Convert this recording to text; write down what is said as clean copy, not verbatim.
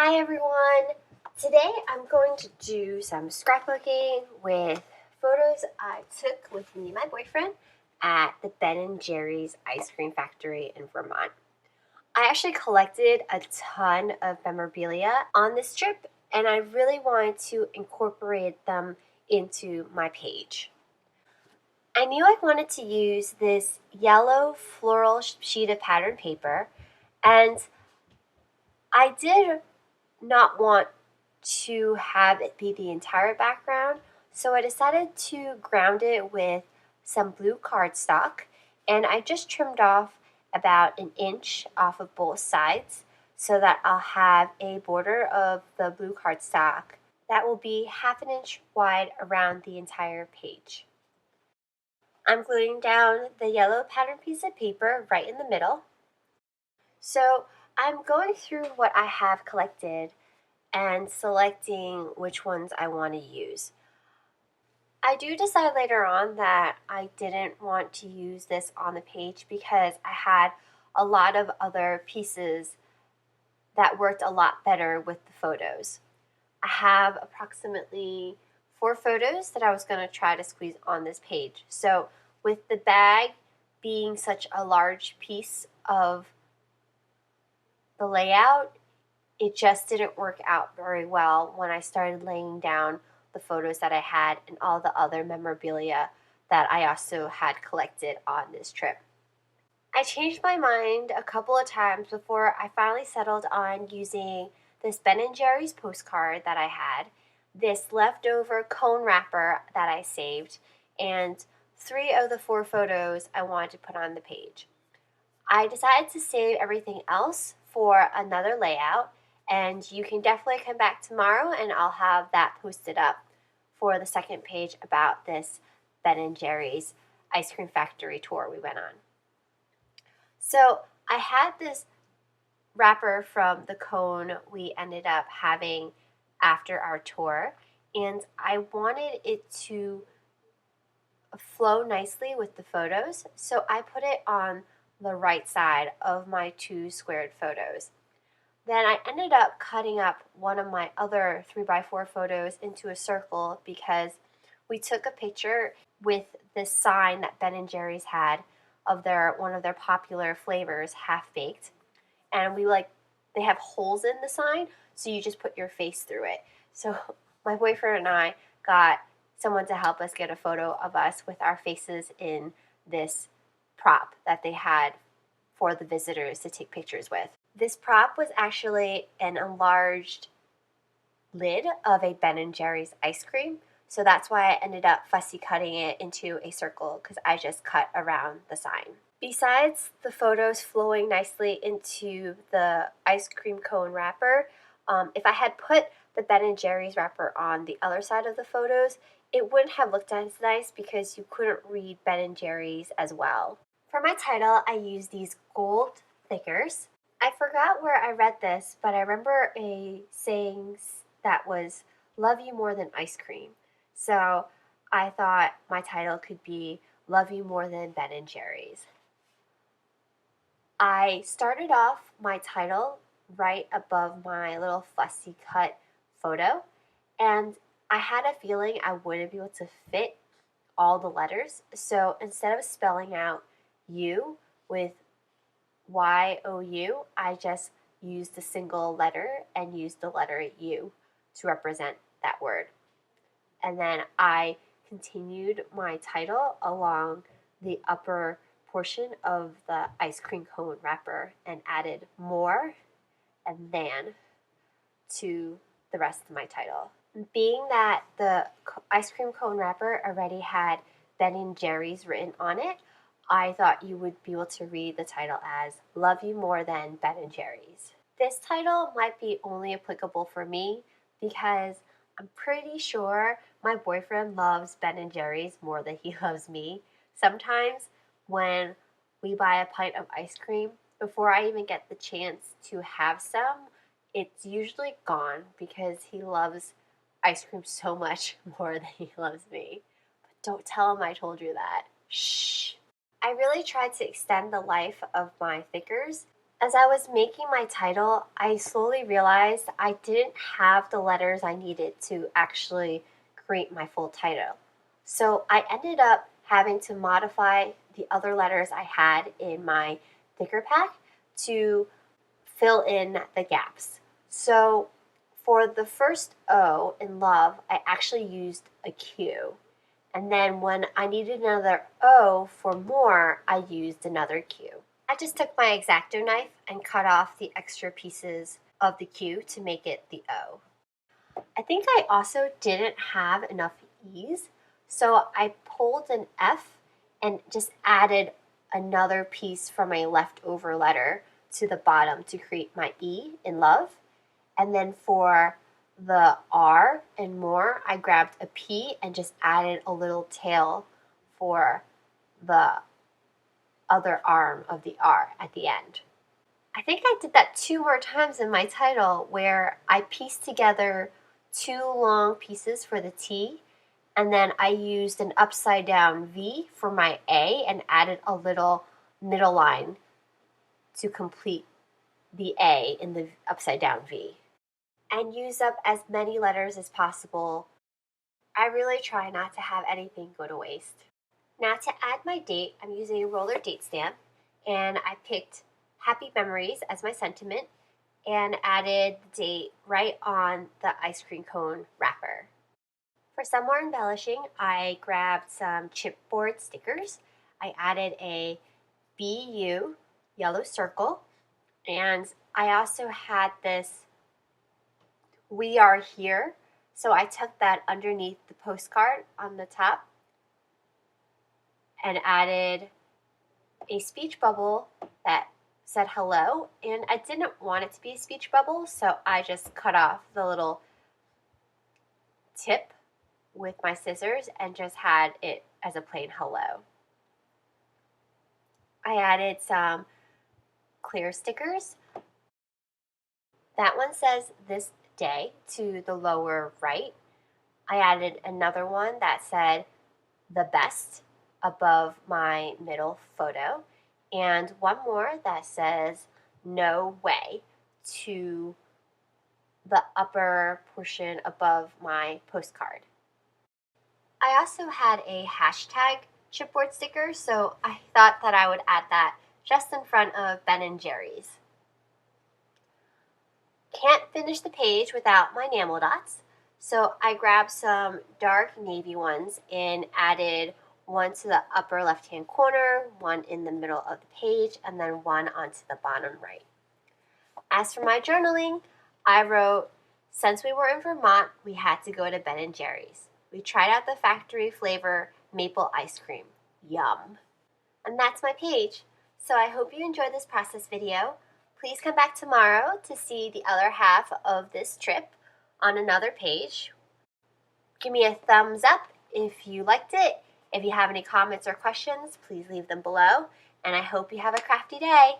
Hi everyone! Today I'm going to do some scrapbooking with photos I took with me and my boyfriend at the Ben & Jerry's ice cream factory in Vermont. I actually collected a ton of memorabilia on this trip and I really wanted to incorporate them into my page. I knew I wanted to use this yellow floral sheet of pattern paper, and I did not want to have it be the entire background, so I decided to ground it with some blue cardstock, and I just trimmed off about an inch off of both sides so that I'll have a border of the blue cardstock that will be half an inch wide around the entire page. I'm gluing down the yellow pattern piece of paper right in the middle. So I'm going through what I have collected and selecting which ones I want to use. I do decide later on that I didn't want to use this on the page because I had a lot of other pieces that worked a lot better with the photos. I have approximately 4 photos that I was going to try to squeeze on this page. So with the bag being such a large piece of the layout, it just didn't work out very well when I started laying down the photos that I had and all the other memorabilia that I also had collected on this trip. I changed my mind a couple of times before I finally settled on using this Ben & Jerry's postcard that I had, this leftover cone wrapper that I saved, and 3 of the 4 photos I wanted to put on the page. I decided to save everything else for another layout, and you can definitely come back tomorrow and I'll have that posted up for the second page about this Ben & Jerry's ice cream factory tour we went on. So I had this wrapper from the cone we ended up having after our tour, and I wanted it to flow nicely with the photos, so I put it on the right side of my 2 squared photos. Then I ended up cutting up one of my other 3x4 photos into a circle because we took a picture with this sign that Ben & Jerry's had of one of their popular flavors, Half Baked, and they have holes in the sign, so you just put your face through it. So my boyfriend and I got someone to help us get a photo of us with our faces in this prop that they had for the visitors to take pictures with. This prop was actually an enlarged lid of a Ben & Jerry's ice cream, so that's why I ended up fussy cutting it into a circle because I just cut around the sign. Besides the photos flowing nicely into the ice cream cone wrapper, if I had put the Ben & Jerry's wrapper on the other side of the photos, it wouldn't have looked as nice because you couldn't read Ben & Jerry's as well. For my title, I used these gold thickers. I forgot where I read this, but I remember a saying that was, "Love you more than ice cream." So I thought my title could be "Love You More Than Ben & Jerry's." I started off my title right above my little fussy cut photo, and I had a feeling I wouldn't be able to fit all the letters. So instead of spelling out U with YOU, I just used a single letter and used the letter U to represent that word. And then I continued my title along the upper portion of the ice cream cone wrapper and added more and than to the rest of my title. Being that the ice cream cone wrapper already had Ben & Jerry's written on it, I thought you would be able to read the title as "Love You More Than Ben & Jerry's." This title might be only applicable for me because I'm pretty sure my boyfriend loves Ben & Jerry's more than he loves me. Sometimes when we buy a pint of ice cream, before I even get the chance to have some, it's usually gone because he loves ice cream so much more than he loves me. But don't tell him I told you that. Shh. I really tried to extend the life of my thickers As I was making my title, I slowly realized I didn't have the letters I needed to actually create my full title. So I ended up having to modify the other letters I had in my thicker pack to fill in the gaps. So for the first O in love, I actually used a Q. And then when I needed another O for more, I used another Q. I just took my X-Acto knife and cut off the extra pieces of the Q to make it the O. I think I also didn't have enough E's, so I pulled an F and just added another piece from a leftover letter to the bottom to create my E in love. And then for the R and more, I grabbed a P and just added a little tail for the other arm of the R at the end. I think I did that 2 more times in my title where I pieced together 2 long pieces for the T, and then I used an upside down V for my A and added a little middle line to complete the A in the upside down V. And use up as many letters as possible. I really try not to have anything go to waste. Now to add my date, I'm using a roller date stamp, and I picked Happy Memories as my sentiment and added the date right on the ice cream cone wrapper. For some more embellishing, I grabbed some chipboard stickers. I added a BU yellow circle, and I also had this "We Are Here," so I took that underneath the postcard on the top and added a speech bubble that said hello, and I didn't want it to be a speech bubble, so I just cut off the little tip with my scissors and just had it as a plain hello. I added some clear stickers. That one says "This Day" to the lower right. I added another one that said "The Best" above my middle photo, and one more that says "No Way" to the upper portion above my postcard. I also had a hashtag chipboard sticker, so I thought that I would add that just in front of Ben & Jerry's. Can't finish the page without my enamel dots, so I grabbed some dark navy ones and added one to the upper left-hand corner, one in the middle of the page, and then one onto the bottom right. As for my journaling, I wrote, "Since we were in Vermont, we had to go to Ben & Jerry's. We tried out the factory flavor maple ice cream. Yum." And that's my page. So I hope you enjoyed this process video. Please come back tomorrow to see the other half of this trip on another page. Give me a thumbs up if you liked it. If you have any comments or questions, please leave them below. And I hope you have a crafty day.